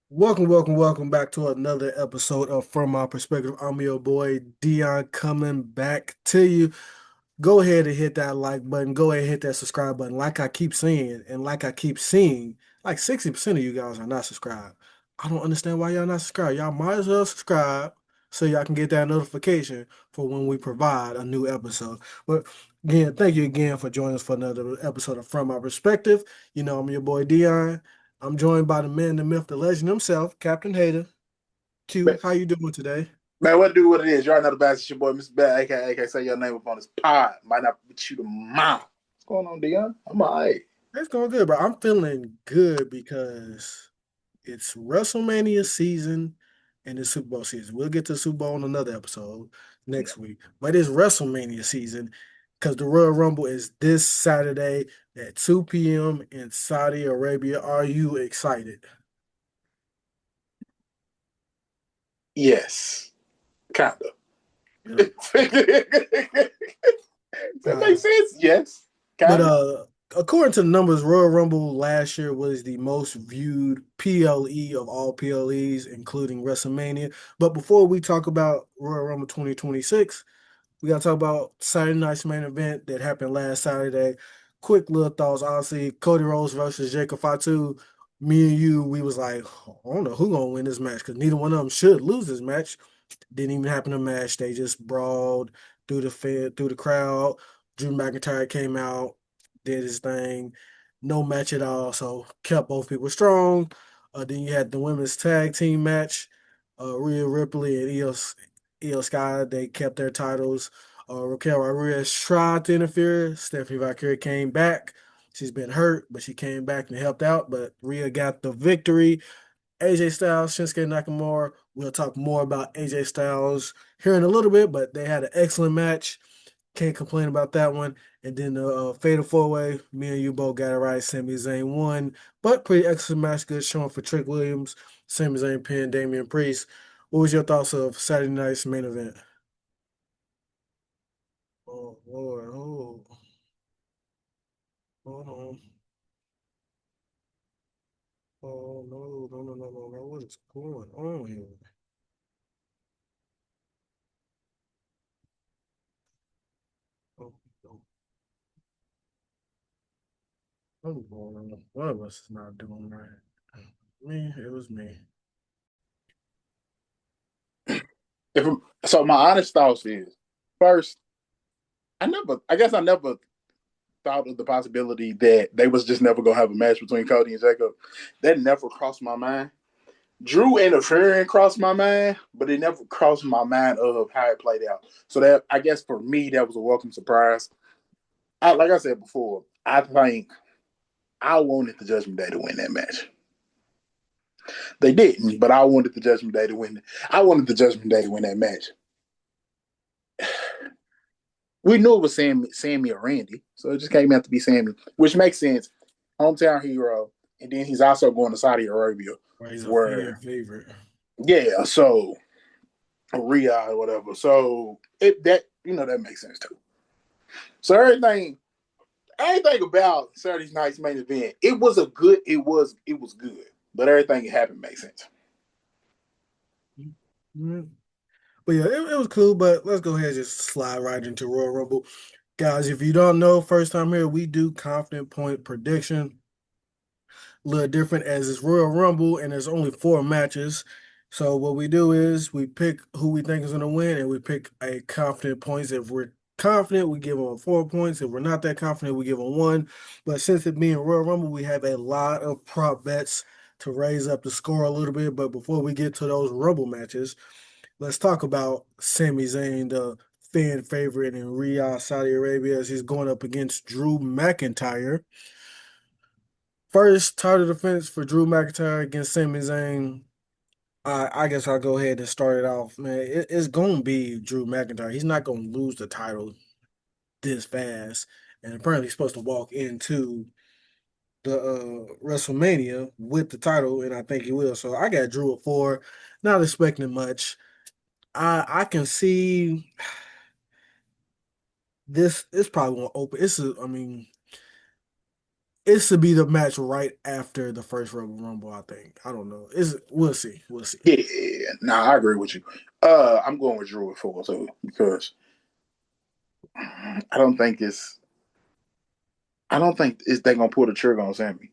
Welcome back to another episode of From My Perspective. I'm your boy Dion coming back to you. Go ahead and hit that like button. Go ahead and hit that subscribe button. Like I keep saying, and like I keep seeing, like 60% of you guys are not subscribed. I don't understand why y'all not subscribed. Y'all might as well subscribe so y'all can get that notification for when we provide a new episode. But again, thank you again for joining us for another episode of From My Perspective. I'm your boy Dion. I'm joined by the man, the myth, the legend himself, Captain Hater. Man, Q, how you doing today? man, what do what it is? You already know the best. It's your boy, Mr. Bell, aka say your name up on this pod. Might not beat you the mouth. What's going on, Dion? I'm all right. It's going good, bro. I'm feeling good because it's WrestleMania season and it's Super Bowl season. We'll get to the Super Bowl in another episode Yeah. next week. But it's WrestleMania season because the Royal Rumble is this Saturday at 2 p.m. in Saudi Arabia. Are you excited? Yes, kind of. Yeah. That Uh, makes sense. Yes, but kind of. according to the numbers, Royal Rumble last year was the most viewed PLE of all PLEs, including WrestleMania. But before we talk about Royal Rumble 2026, we gotta talk about Saturday night's main event that happened last Saturday. Quick little thoughts. Obviously, Cody Rhodes versus Jacob Fatu. Me and you, we was like, I don't know who gonna win this match because neither one of them should lose this match. Didn't even happen to match. They just brawled through the crowd. Drew McIntyre came out, did his thing. No match at all. So kept both people strong. Then you had the women's tag team match. Rhea Ripley and Io Sky, they kept their titles. Raquel Rodriguez tried to interfere. Stephanie Valkyrie came back. She's been hurt, but she came back and helped out. But Rhea got the victory. AJ Styles, Shinsuke Nakamura. We'll talk more about AJ Styles here in a little bit, but they had an excellent match. Can't complain about that one. And then the Fatal Four Way, me and you both got it right. Sami Zayn won, but pretty excellent match. Good showing for Trick Williams. Sami Zayn pinned Damian Priest. What was your thoughts of Saturday night's main event? Oh Lord, hold on. Oh no! What is going on here? Oh, no. What's going on? One of us is not doing right. Me, it was me. So my honest thoughts is first, I guess I never thought of the possibility that they was just never gonna have a match between Cody and Jacob. That never crossed my mind. Drew interfering crossed my mind, but it never crossed my mind of how it played out. So that I guess for me that was a welcome surprise. Like I said before, I think I wanted the Judgment Day to win that match. They didn't, but I wanted the Judgment Day to win. I wanted the Judgment Day to win that match. We knew it was Sammy or Randy, so it just came out to be Sammy, which makes sense. Hometown hero, and then he's also going to Saudi Arabia, Well, he's a fan where favorite. yeah, so Riyadh or whatever. So it that that makes sense too. So everything about Saturday night's main event, it was good, but everything that happened makes sense. Mhm. But yeah, it was cool. But let's go ahead and just slide right into Royal Rumble. Guys, if you don't know, first time here, we do confident point prediction. A little different as it's Royal Rumble and there's only four matches. So what we do is we pick who we think is going to win and we pick a confident points. If we're confident, we give them 4 points. If we're not that confident, we give them one. But since it being Royal Rumble, we have a lot of prop bets to raise up the score a little bit. But before we get to those Rumble matches, let's talk about Sami Zayn, the fan favorite in Riyadh, Saudi Arabia, as he's going up against Drew McIntyre. First title defense for Drew McIntyre against Sami Zayn. I guess I'll go ahead and start it off, man. It's going to be Drew McIntyre. He's not going to lose the title this fast. And apparently, he's supposed to walk into the WrestleMania with the title, and I think he will. So I got Drew at four, not expecting much. I can see this. It's probably going to open. I mean, it should be the match right after the first Royal Rumble. I think. I don't know. Is we'll see. We'll see. Yeah, nah, I agree with you. I'm going with Drew at 4 too because I don't think it's I don't think it's they gonna pull the trigger on Sammy.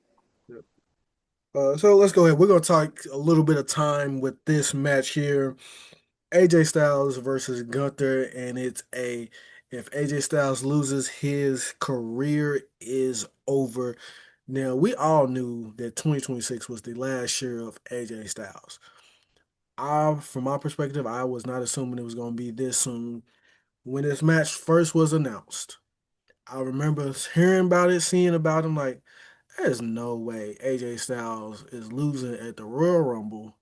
Yep. So let's go ahead. We're gonna talk a little bit of time with this match here. AJ Styles versus Gunther, and it's a if AJ Styles loses, his career is over. Now we all knew that 2026 was the last year of AJ Styles. From my perspective, I was not assuming it was going to be this soon. When this match first was announced, I remember hearing about it, seeing about him. Like, there's no way AJ Styles is losing at the Royal Rumble.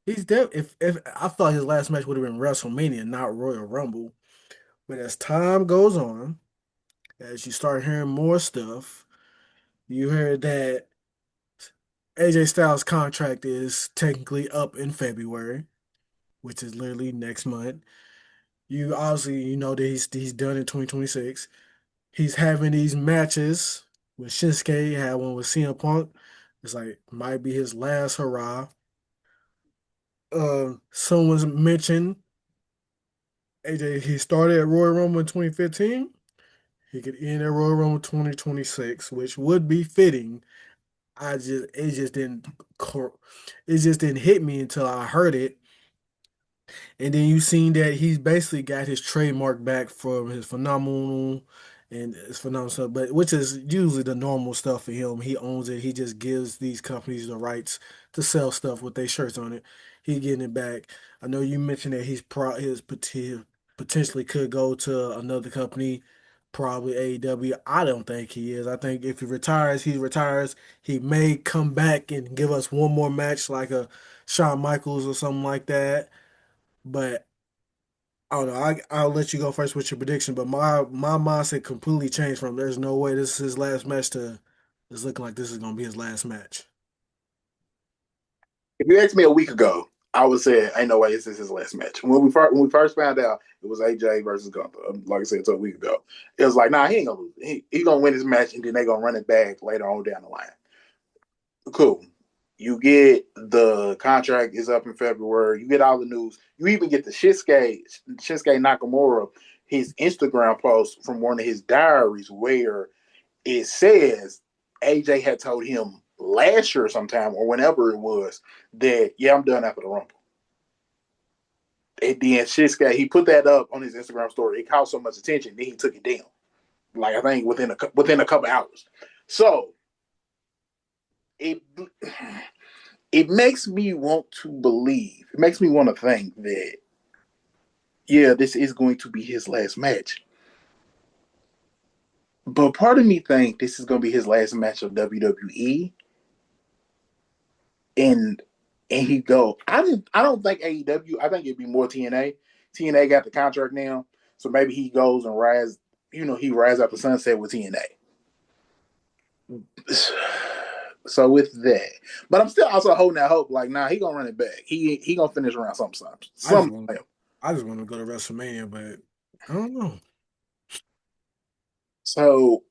He's dead. If I thought his last match would have been WrestleMania, not Royal Rumble. But as time goes on, as you start hearing more stuff, you hear that AJ Styles' contract is technically up in February, which is literally next month. You obviously you know that he's done in 2026. He's having these matches with Shinsuke. He had one with CM Punk. It's like might be his last hurrah. Someone's mentioned AJ. He started at Royal Rumble in 2015. He could end at Royal Rumble 2026, which would be fitting. It just didn't it just didn't hit me until I heard it. And then you seen that he's basically got his trademark back from his phenomenal and his phenomenal stuff, but which is usually the normal stuff for him. He owns it. He just gives these companies the rights to sell stuff with their shirts on it. He getting it back. I know you mentioned that potentially could go to another company, probably AEW. I don't think he is. I think if he retires, he retires. He may come back and give us one more match like a Shawn Michaels or something like that. But I don't know. I'll let you go first with your prediction. But my mindset completely changed from there's no way this is his last match to it's looking like this is gonna be his last match. If you asked me a week ago, I would say ain't no way this is his last match. When we first found out it was AJ versus Gunther, like I said, a week ago, it was like, nah, he ain't gonna lose. He gonna win his match, and then they gonna run it back later on down the line. Cool. You get the contract is up in February. You get all the news. You even get the Shinsuke Nakamura, his Instagram post from one of his diaries where it says AJ had told him last year sometime or whenever it was that yeah, I'm done after the Rumble. And then Shinsuke, he put that up on his Instagram story. It caught so much attention, then he took it down. Like I think within a couple hours. So it it makes me want to believe. It makes me want to think that yeah, this is going to be his last match. But part of me think this is going to be his last match of WWE, and he go. I don't think AEW. I think it'd be more TNA. TNA got the contract now, so maybe he goes and rise. You know, he rise out the sunset with TNA. So with that, but I'm still also holding that hope. Like, nah, he gonna run it back. He gonna finish around I just something. want I just want to go to WrestleMania, but I don't know. So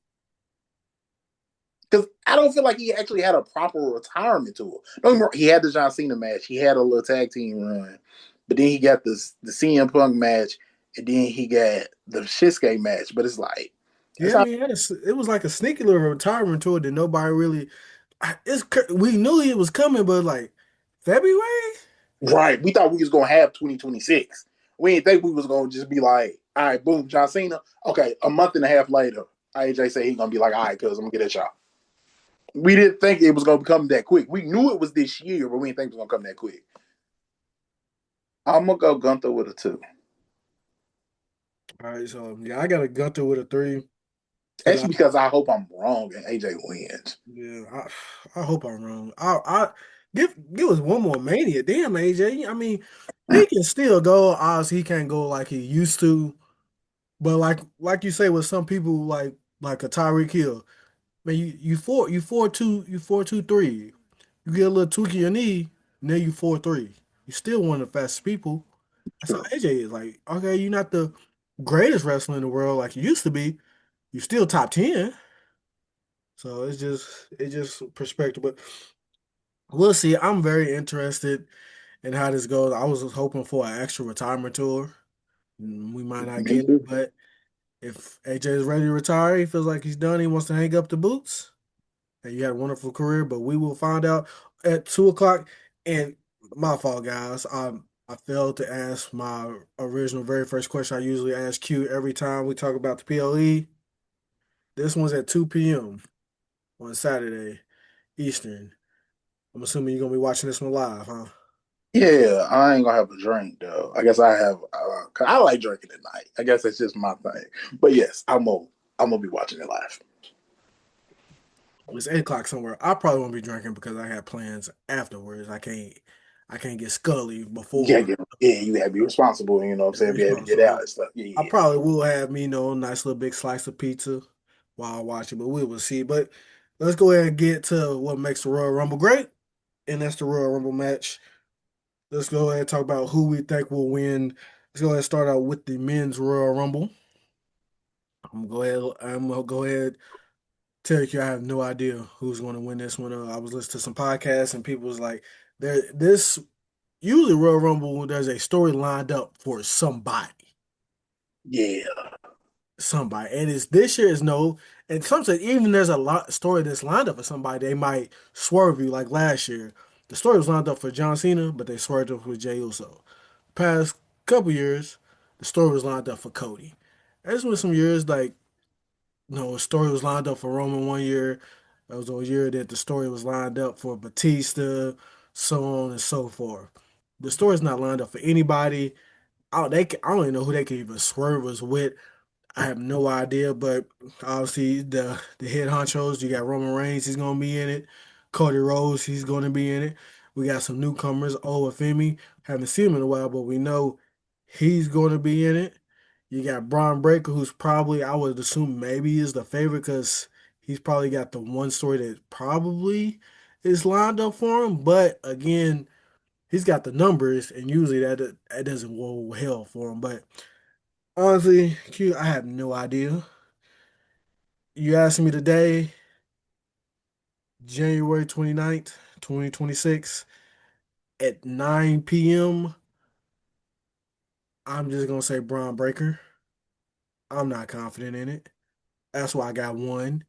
because I don't feel like he actually had a proper retirement tour. He had the John Cena match, he had a little tag team run, but then he got the CM Punk match, and then he got the Shinsuke match. But it's like that's Yeah, I not mean, it was like a sneaky little retirement tour that nobody really. We knew it was coming, but like February. right. We thought we was gonna have 2026. We didn't think we was gonna just be like, all right, boom, John Cena. Okay, a month and a half later, AJ said he's gonna be like, all right, cuz I'm gonna get at y'all. We didn't think it was gonna come that quick. We knew it was this year, but we didn't think it was gonna come that quick. I'm gonna go Gunther with a 2. All right, so yeah, I got a Gunther with a 3 because Actually, because I hope I'm wrong and AJ wins. yeah, I hope I'm wrong. I give us one more Mania. Damn, AJ. I mean, he can still go. Obviously, he can't go like he used to. But like you say, with some people like a Tyreek Hill, man, you 4-2-3. You get a little tweak in your knee, and then you 4-3. You still one of the fastest people. That's how True. AJ is. Like, okay, you're not the greatest wrestler in the world like you used to be. You're still top 10. So it's just perspective. But we'll see. I'm very interested in how this goes. I was hoping for an actual retirement tour. We might not Me get it, too. but if AJ is ready to retire, he feels like he's done. He wants to hang up the boots. And you had a wonderful career, but we will find out at 2 o'clock. And my fault, guys. I failed to ask my original very first question. I usually ask Q every time we talk about the PLE. This one's at 2 p.m. on Saturday Eastern. I'm assuming you're gonna be watching this one live, huh? Yeah, I ain't gonna have a drink though. I guess I have. 'Cause I like drinking at night. I guess that's just my thing. But yes, I'm gonna be watching it live. It's 8 o'clock somewhere. I probably won't be drinking because I have plans afterwards. I can't get scully Yeah, before. you gotta be responsible. You know what I'm saying? Be able to get out So and stuff. Yeah, I yeah. probably will have me, a nice little big slice of pizza while I watch it, but we will see. But let's go ahead and get to what makes the Royal Rumble great, and that's the Royal Rumble match. Let's go ahead and talk about who we think will win. Let's go ahead and start out with the men's Royal Rumble. I'm gonna go ahead tell you I have no idea who's going to win this one. I was listening to some podcasts and people was like, there this usually Royal Rumble there's a story lined up for Yeah, somebody. And it's this year is no, and some say even there's a lot story that's lined up for somebody, they might swerve you like last year. The story was lined up for John Cena, but they swerved up with Jey Uso. Past couple years, the story was lined up for Cody. There's been some years like a story was lined up for Roman one year. That was a year that the story was lined up for Batista, so on and so forth. The story's not lined up for anybody. I don't even know who they could even swerve us with. I have no idea, but obviously the head honchos, you got Roman Reigns, he's gonna be in it. Cody Rhodes, he's gonna be in it. We got some newcomers, Femi. Haven't seen him in a while, but we know he's gonna be in it. You got Braun Breaker, who's probably I would assume maybe is the favorite because he's probably got the one story that probably is lined up for him. But again, he's got the numbers, and usually that doesn't go hell for him. But honestly, Q, I have no idea. You asked me today, January 29th, 2026, at 9 p.m. I'm just gonna say Braun Breaker. I'm not confident in it. That's why I got one.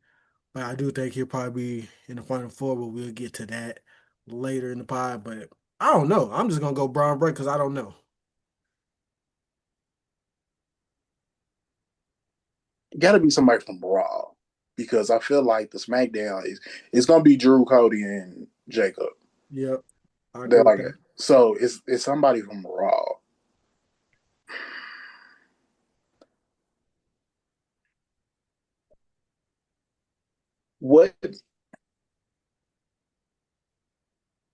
But I do think he'll probably be in the final four, but we'll get to that later in the pod. But I don't know. I'm just gonna go Braun Breaker because I don't know. got to be somebody from Raw because I feel like the SmackDown is it's gonna be Drew, Cody, and Jacob. Yep, I agree They're with like that. so it's somebody from Raw. What?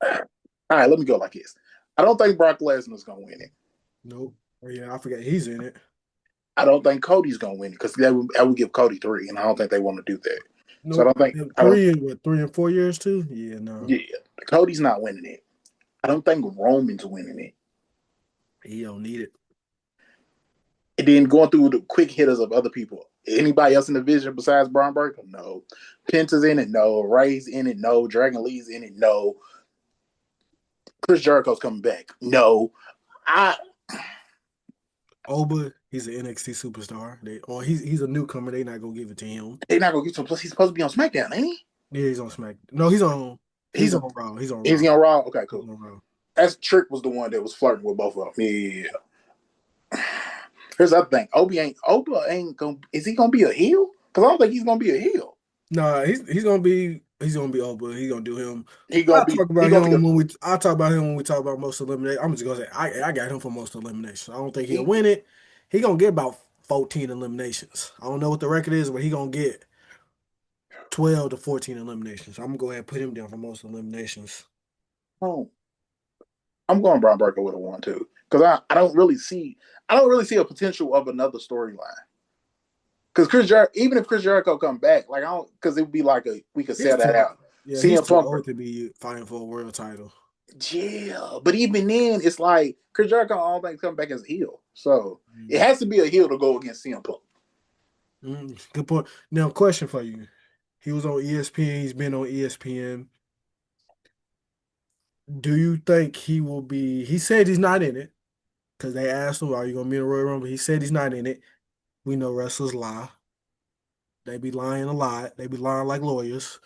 All right, let me go like this. I don't think Brock Lesnar's gonna win it. Nope. Oh yeah, I forget he's in it. I don't think Cody's gonna win it because that would give Cody three, and I don't think they want to do that. So Nope. I don't. Three and what? 3 and 4 years too? Yeah, no. Yeah, Cody's not winning it. I don't think Roman's winning it. He don't need it. And then going through the quick hitters of other people. Anybody else in the division besides Braun Breaker? No. Penta's in it? No. Ray's in it? No. Dragon Lee's in it? No. Chris Jericho's coming back? No. I Oba, he's an NXT superstar. He's a newcomer. They not gonna give it to him. They're not gonna get to him. Plus, he's supposed to be on SmackDown, ain't he? Yeah, he's on Smack. No, he's He's on Raw. He's on is he Raw. on Raw? Okay, He's cool. on Raw. That's Trick was the one that was flirting with both of them. Yeah. Here's the other thing. Oba ain't gonna. Is he gonna be a heel? Because I don't think he's gonna be a heel. Nah, he's gonna be Oba. He's gonna do him. He gonna be a I'll talk about him when we talk about most elimination. I'm just gonna say I got him for most eliminations. I don't think he'll he. win it. He gonna get about 14 eliminations. I don't know what the record is, but he gonna get 12 to 14 eliminations. I'm gonna go ahead and put him down for most eliminations. Oh, I'm going Braun Breaker with a one too because I don't really see a potential of another storyline. Because even if Chris Jericho come back, like I don't, because it would be like we could He's sell that too out. yeah, he's CM too Punk, old to be fighting for a world title. yeah, but even then, it's like Chris Jericho, I don't think come back as a heel, so it Mm. has to be a heel to go against CM Punk. Good point. Now, question for you. He was on ESPN. He's been on ESPN. Do you think he will be? He said he's not in it because they asked him, "Are you gonna be in the Royal Rumble?" He said he's not in it. We know wrestlers lie. They be lying a lot. They be lying like lawyers.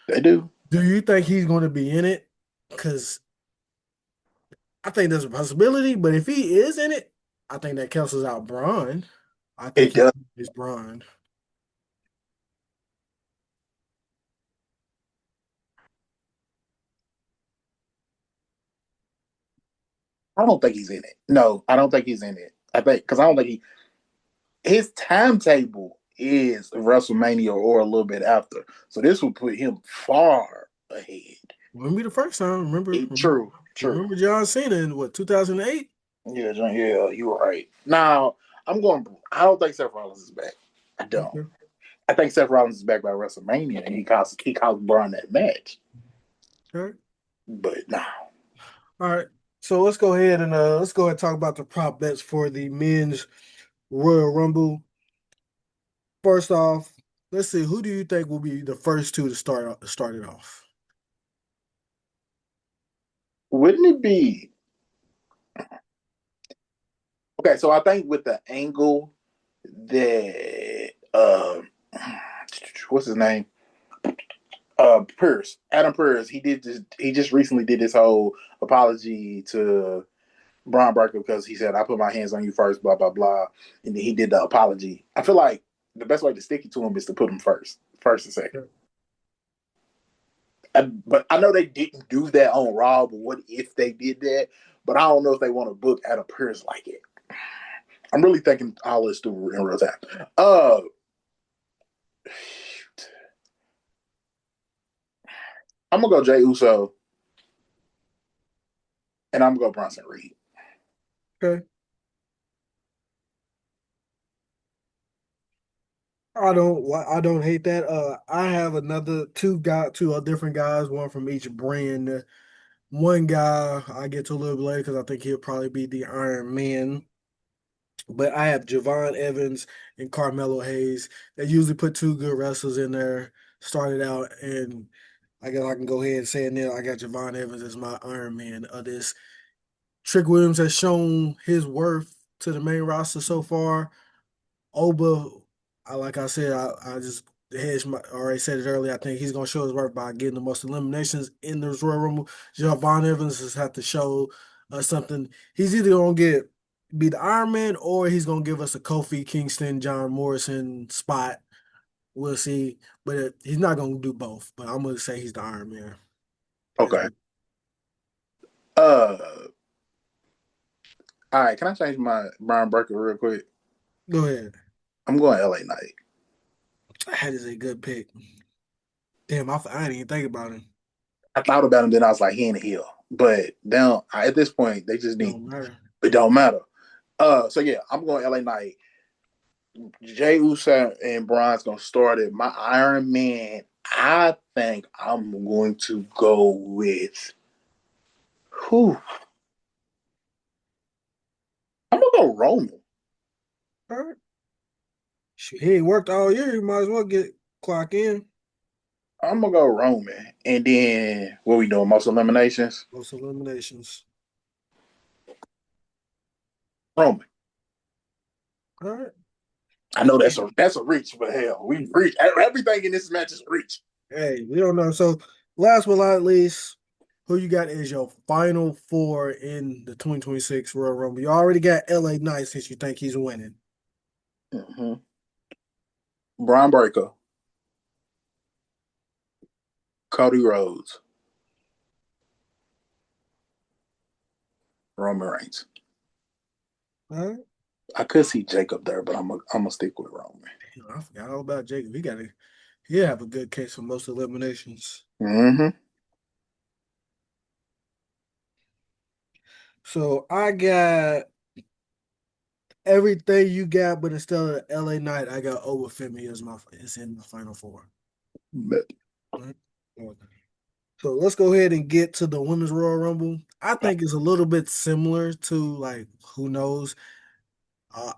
They do. Do you think he's going to be in it? Because I think there's a possibility, but if he is in it, I think that cancels out Braun. I think It he does. is Braun. I don't think he's in it. No, I don't think he's in it. I think because I don't think his timetable is WrestleMania or a little bit after. So this would put him far ahead. Wouldn't be the first time. Remember, True, true. remember John Cena in what 2008? Yeah, John, yeah, you're right. Now I'm going. I don't think Seth Rollins is back. I don't. Okay. I think Seth Rollins is back by WrestleMania, and he caused Braun that match. All right. But no, All right. So let's go ahead and talk about the prop bets for the men's Royal Rumble. First off, let's see who do you think will be the first two to start it off? wouldn't it be okay? So I think with the angle that what's his name? Pierce, Adam Pierce, he just recently did this whole apology to Braun Breaker because he said I put my hands on you first, blah blah blah, and then he did the apology. I feel like the best way to stick it to him is to put him first and second. But I know they didn't do that on Raw. But what if they did that? But I don't know if they want to book Adam Pierce like it. I'm really thinking all this through in real time. I'm gonna go Jay Uso and I'm gonna go Bronson Reed. Okay. I don't hate that. I have another two different guys, one from each brand. One guy I get to a little bit later because I think he'll probably be the Iron Man. But I have Javon Evans and Carmelo Hayes. They usually put two good wrestlers in there, started out, and I guess I can go ahead and say it now. I got Javon Evans as my Iron Man of this. Trick Williams has shown his worth to the main roster so far. Oba, like I said, I just already said it earlier. I think he's gonna show his work by getting the most eliminations in the Royal Rumble. Javon Evans has had to show us something. He's either gonna be the Iron Man or he's gonna give us a Kofi Kingston, John Morrison spot. We'll see, but he's not gonna do both. But I'm gonna say he's the Iron Man. Okay. Uh, all right. Can I change my Brian Burker real quick? Go ahead. I'm going LA Knight. That is a good pick. Damn, I didn't even think about him. I thought about him, then I was like, he ain't a heel. But now at this point, they just need Don't matter. it. Don't matter. So yeah, I'm going LA Knight. Jay Uso and Braun's gonna start it. My Iron Man, I think I'm going to go with who? I'm gonna go Roman. All right. Shoot, he ain't worked all year. You might as well get clock in. I'm gonna go Roman. And then what we doing? Most eliminations? Most eliminations. Roman. All right. I know that's a reach, but hell, we reach everything in this match is reach. Hey, we don't know. So last but not least, who you got is your final four in the 2026 Royal Rumble. You already got LA Knight since you think he's winning. Mm-hmm. Braun Breaker, Cody Rhodes, Roman Reigns. All right. I could see Jacob there, but I'm gonna stick with Roman. Damn, I forgot all about Jacob. He have a good case for most eliminations. Mm-hmm. So I got everything you got, but instead of LA Knight, I got Obafemi as my is in the final four. Right? So let's go ahead and get to the Women's Royal Rumble. I think it's a little bit similar to like who knows. Uh,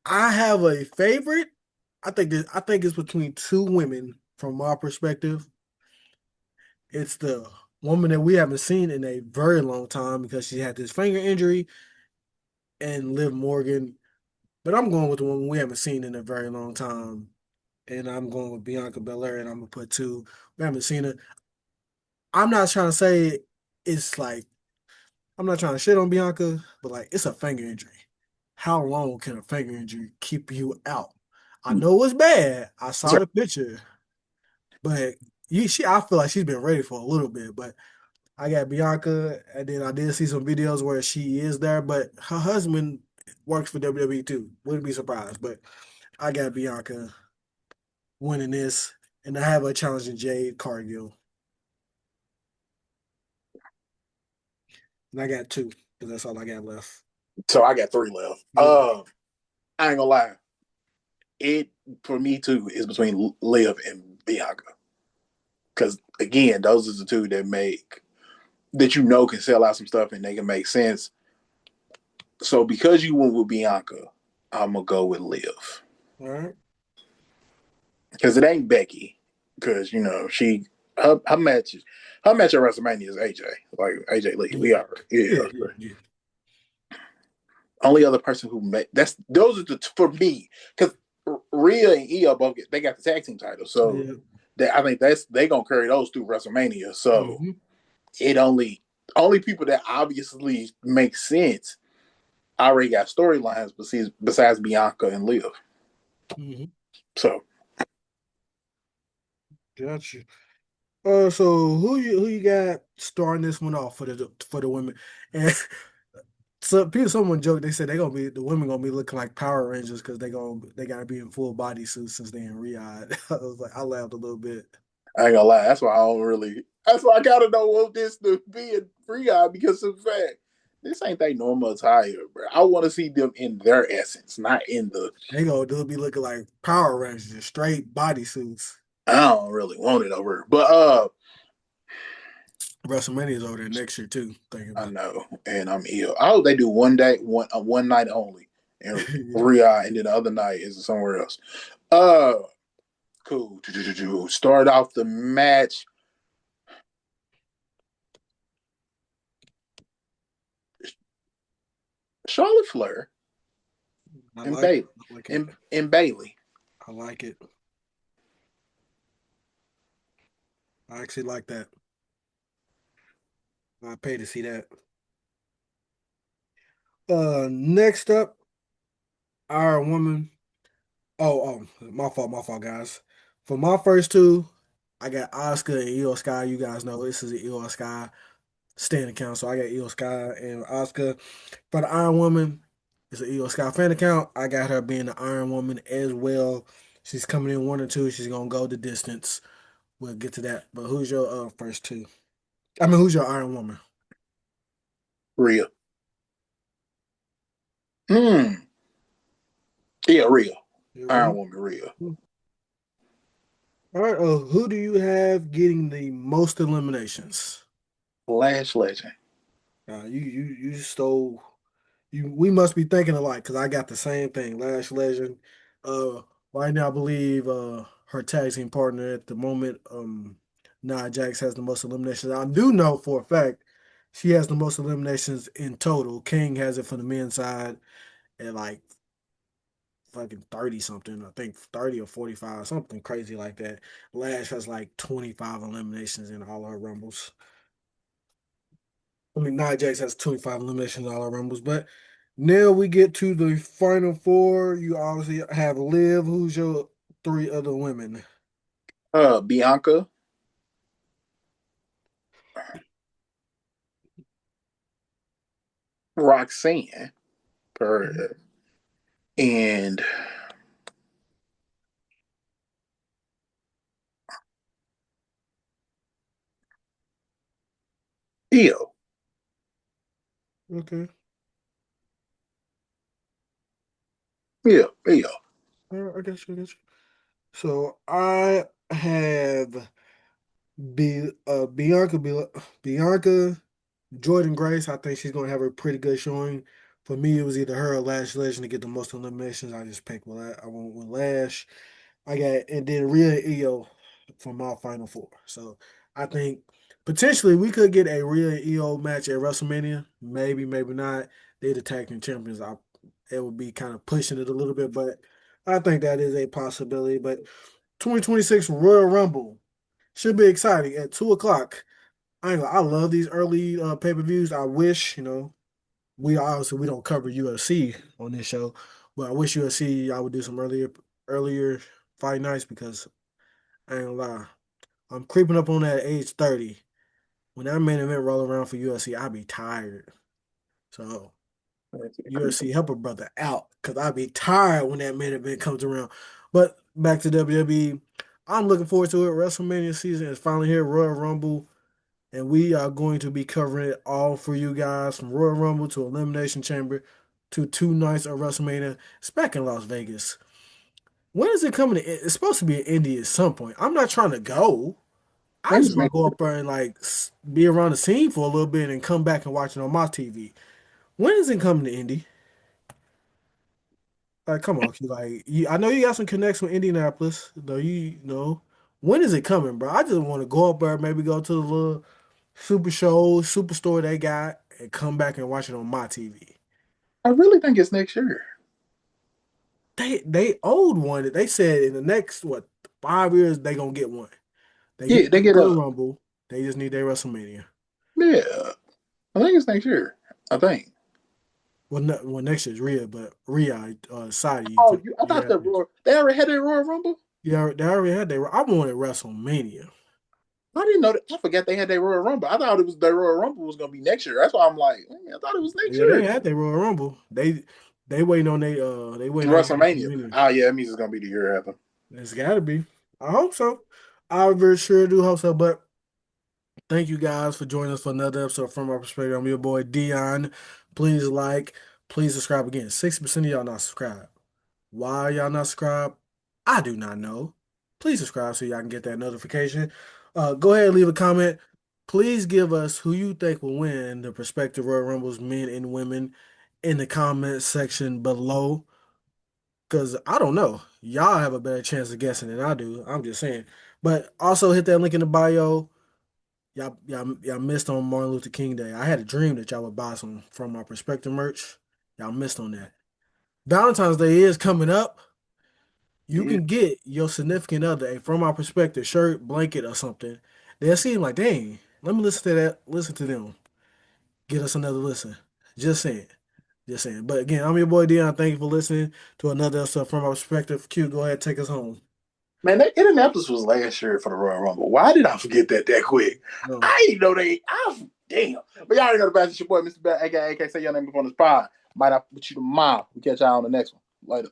I have a favorite. I think it's between two women from my perspective. It's the woman that we haven't seen in a very long time because she had this finger injury, and Liv Morgan. But I'm going with the one we haven't seen in a very long time, and I'm going with Bianca Belair, and I'm gonna put two. We haven't seen her. I'm not trying to say it's like I'm not trying to shit on Bianca, but like it's a finger injury. How long can a finger injury keep you out? I know it's bad. I saw So, the picture, but I feel like she's been ready for a little bit. But I got Bianca, and then I did see some videos where she is there, but her husband works for WWE too. Wouldn't be surprised, but I got Bianca winning this, and I have her challenging Jade Cargill, and I got two because that's all I got left. so I got three left. Yeah, I ain't gonna lie. It for me too is between Liv and Bianca because again, those are the two that make that can sell out some stuff and they can make sense. So because you went with Bianca, I'm gonna go with Liv all right. because it ain't Becky because she her match at WrestleMania is AJ like AJ Lee. We Yeah, are yeah. yeah. Only other person who made that's those are the for me because Rhea and Io both they got the tag team title, so Yeah. I think they gonna carry those through WrestleMania. So Hmm. it only people that obviously make sense already got storylines besides Bianca and Liv. Hmm. So Gotcha. So who you got starting this one off for the women? And someone joked they said the women gonna be looking like Power Rangers because they gotta be in full bodysuits since they in Riyadh. I was like I laughed a little bit. I ain't gonna lie, that's why I don't really. That's why I gotta know what this to be in free eye because of the fact this ain't their normal attire, bro. I want to see them in their essence, not in the. They'll be looking like Power Rangers, straight bodysuits. I don't really want it over, but WrestleMania's over there next year too. Thinking I about know, and I'm ill. I hope they do one day, one night only in it. Riyadh, and then the other night is somewhere else. Uh, cool. Start off the match. Charlotte Flair I and like it. Bailey I like it. and Bailey. I like it. I actually like that. I pay to see that. Next up, our woman. my fault, guys. For my first two, I got Oscar and Io Sky. You guys know this is an Io Sky stand account, so I got Io Sky and Oscar. For the Iron Woman, it's an Io Sky fan account. I got her being the Iron Woman as well. She's coming in one or two. She's gonna go the distance. We'll get to that. But who's your first two? I mean, who's your Iron Woman? Rhea. Hmm. Yeah, Rhea. Your Iron Rhea? Woman, Rhea. All right. Who do you have getting the most eliminations? Lash Legend. You stole. We must be thinking alike because I got the same thing. Lash Legend. Uh, right now I believe her tag team partner at the moment, Nia Jax has the most eliminations. I do know for a fact she has the most eliminations in total. King has it for the men's side at like fucking 30 something. I think 30 or 45, something crazy like that. Lash has like 25 eliminations in all her rumbles. I mean, Nia Jax has 25 eliminations in all her rumbles, but now we get to the final four. You obviously have Liv. Who's your three other women? Bianca, Roxanne, and Io. Okay. Yeah, Io. All right, I guess you. I guess you. So I have Bianca, Jordan Grace. I think she's gonna have a pretty good showing. For me, it was either her or Lash Legend to get the most eliminations. I just picked with I went with Lash. I got and then Rhea and Io for my final four. So I think potentially we could get a Rhea and Io match at WrestleMania. Maybe, maybe not. They're the tag team champions. It would be kind of pushing it a little bit, but I think that is a possibility. But 2026 Royal Rumble should be exciting at 2 o'clock. I love these early pay-per-views. I wish, we obviously we don't cover UFC on this show, but I wish UFC I would do some earlier fight nights because I ain't gonna lie, I'm creeping up on that age 30. When that main event roll around for UFC, I be tired. So UFC help a brother out because I be tired when that main event comes around. But back to WWE, I'm looking forward to it. WrestleMania season is finally here. Royal Rumble. And we are going to be covering it all for you guys from Royal Rumble to Elimination Chamber to 2 nights of WrestleMania. It's back in Las Vegas. When is it coming to? It's supposed to be in Indy at some point. I'm not trying to go. I Maybe just it's want to next. go up there and like be around the scene for a little bit and come back and watch it on my TV. When is it coming to Indy? Like, come on, I know you got some connections with Indianapolis. Though you know, when is it coming, bro? I just want to go up there, maybe go to the little super show, superstore they got, and come back and watch it on my TV. I really think it's next year. They owed one. They said in the next 5 years they gonna get one. They Yeah, get they the get Royal a. Rumble. They just need their WrestleMania. Yeah, I think it's next year. I think. Well, next year's Rhea, but Rhea, Saudi, Oh, I you thought had the this. Royal. They already had their Royal Rumble. Yeah, they already had their. I wanted WrestleMania. I didn't know that. I forgot they had their Royal Rumble. I thought it was their Royal Rumble was gonna be next year. That's why I'm like, I thought it was next Yeah, they year. had their Royal Rumble. They waiting on WrestleMania. WrestleMania. Oh yeah, that means it's gonna be the year after. It's got to be. I hope so. I very sure do hope so. But thank you guys for joining us for another episode from our perspective. I'm your boy Dion. Please like, please subscribe again. 60% of y'all not subscribed. Why y'all not subscribed? I do not know. Please subscribe so y'all can get that notification. Go ahead and leave a comment. Please give us who you think will win the prospective Royal Rumbles, men and women, in the comment section below. Because I don't know. Y'all have a better chance of guessing than I do. I'm just saying. But also hit that link in the bio. Y'all missed on Martin Luther King Day. I had a dream that y'all would buy some from my perspective merch. Y'all missed on that. Valentine's Day is coming up. You Yeah. can get your significant other a from my perspective shirt, blanket, or something. They'll seem like, dang, let me listen to that. Listen to them. Get us another listen. Just saying. Just saying. But again, I'm your boy Dion. Thank you for listening to another episode from my perspective. Q, go ahead, take us home. Man, that Indianapolis was last year for the Royal Rumble. Why did I forget that quick? No. I didn't know they. Damn. But y'all already know the best. It's your boy, Mr. Bell, aka Say your name before this pod. Might I put you tomorrow. We catch y'all on the next one. Later.